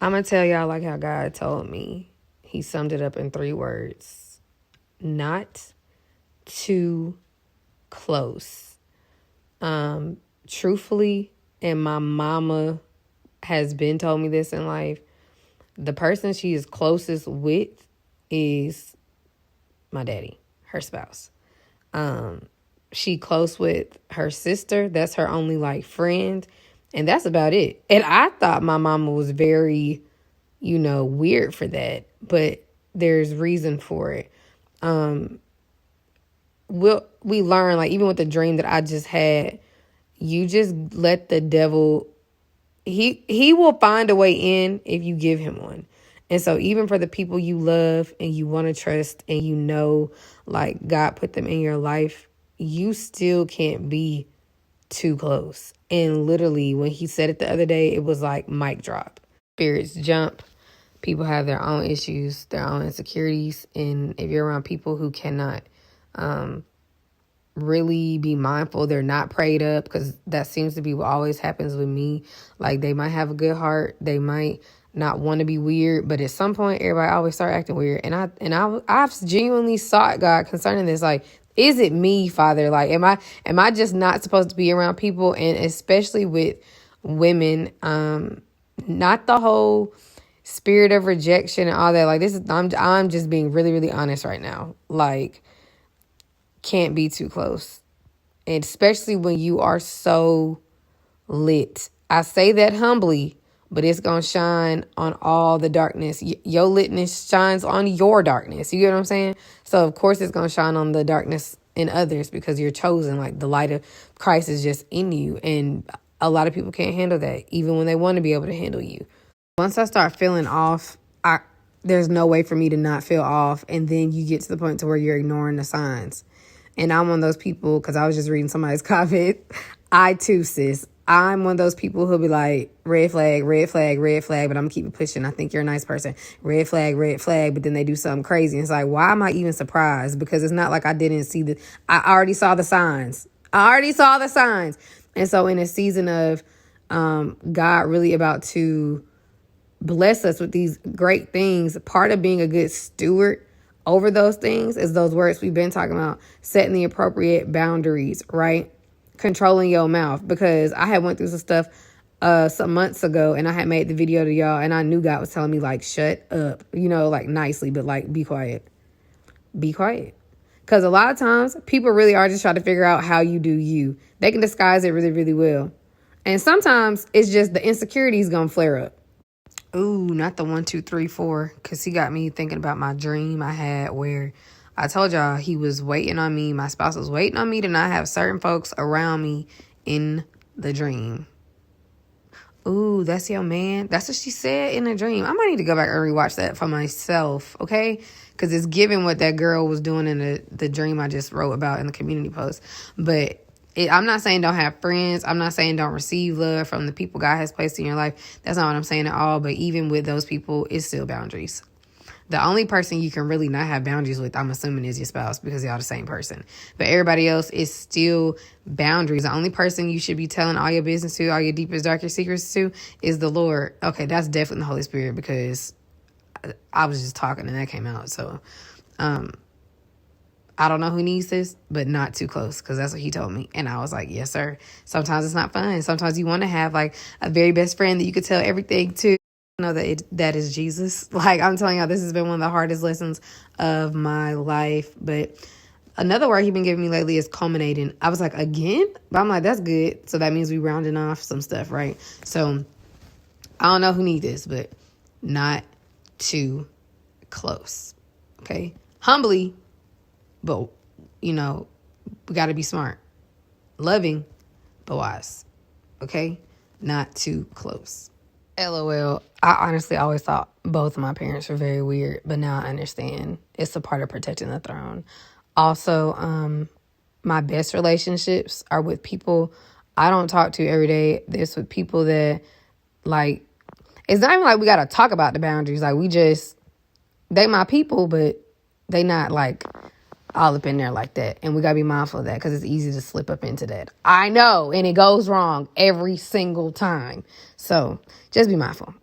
I'm going to tell y'all like how God told me. He summed it up in 3 words. Not too close. Truthfully, and my mama has been told me this in life, the person she is closest with is my daddy, her spouse. She close with her sister. That's her only like friend. And that's about it. And I thought my mama was very, weird for that. But there's reason for it. We learn, like, even with the dream that I just had, you just let the devil, he will find a way in if you give him one. And so even for the people you love and you want to trust and like God put them in your life, you still can't be too close. And literally when he said it the other day, it was like mic drop. Spirits jump. People have their own issues, their own insecurities. And if you're around people who cannot really be mindful, they're not prayed up, because that seems to be what always happens with me. Like, they might have a good heart, they might not want to be weird, but at some point everybody always start acting weird. And I've genuinely sought God concerning this. Like, is it me, Father? Like, am I just not supposed to be around people? And especially with women, not the whole spirit of rejection and all that. Like, this is, I'm just being really, really honest right now. Like, can't be too close. And especially when you are so lit. I say that humbly, but it's going to shine on all the darkness. Your litness shines on your darkness. You get what I'm saying? So, of course, it's going to shine on the darkness in others because you're chosen. Like, the light of Christ is just in you. And a lot of people can't handle that, even when they want to be able to handle you. Once I start feeling off, there's no way for me to not feel off. And then you get to the point to where you're ignoring the signs. And I'm one of those people, because I was just reading somebody's comment. I too, sis. I'm one of those people who'll be like, red flag, red flag, red flag, but I'm keeping pushing. I think you're a nice person. Red flag, but then they do something crazy. And it's like, why am I even surprised? Because it's not like I didn't see I already saw the signs. And so in a season of God really about to bless us with these great things, part of being a good steward over those things is those words we've been talking about, setting the appropriate boundaries, right? Controlling your mouth, because I had went through some stuff some months ago, and I had made the video to y'all, and I knew God was telling me, like, shut up, like nicely, but like, be quiet. Because a lot of times people really are just trying to figure out how you do you. They can disguise it really, really well. And sometimes it's just the insecurities gonna flare up. Ooh, not the 1, 2, 3, 4, because he got me thinking about my dream I had where I told y'all he was waiting on me. My spouse was waiting on me to not have certain folks around me in the dream. Ooh, that's your man. That's what she said in the dream. I might need to go back and rewatch that for myself, okay? Because it's given what that girl was doing in the dream I just wrote about in the community post. But I'm not saying don't have friends. I'm not saying don't receive love from the people God has placed in your life. That's not what I'm saying at all. But even with those people, it's still boundaries. The only person you can really not have boundaries with, I'm assuming, is your spouse, because y'all the same person. But everybody else is still boundaries. The only person you should be telling all your business to, all your deepest, darkest secrets to, is the Lord. Okay, that's definitely the Holy Spirit, because I was just talking and that came out. So, I don't know who needs this, but not too close, because that's what he told me. And I was like, yes, sir. Sometimes it's not fun. Sometimes you want to have like a very best friend that you could tell everything to. Know that that is Jesus. Like, I'm telling y'all, this has been one of the hardest lessons of my life. But another word he's been giving me lately is culminating. I was like, again? But I'm like, that's good. So that means we rounding off some stuff, right? So I don't know who needs this, but not too close. Okay? Humbly, but, we got to be smart. Loving, but wise. Okay? Not too close. LOL. I honestly always thought both of my parents were very weird, but now I understand. It's a part of protecting the throne. Also, my best relationships are with people I don't talk to every day. It's with people that, like, it's not even like we got to talk about the boundaries. Like, they my people, but they not, like, all up in there like that. And we got to be mindful of that, because it's easy to slip up into that. I know, and it goes wrong every single time. So just be mindful.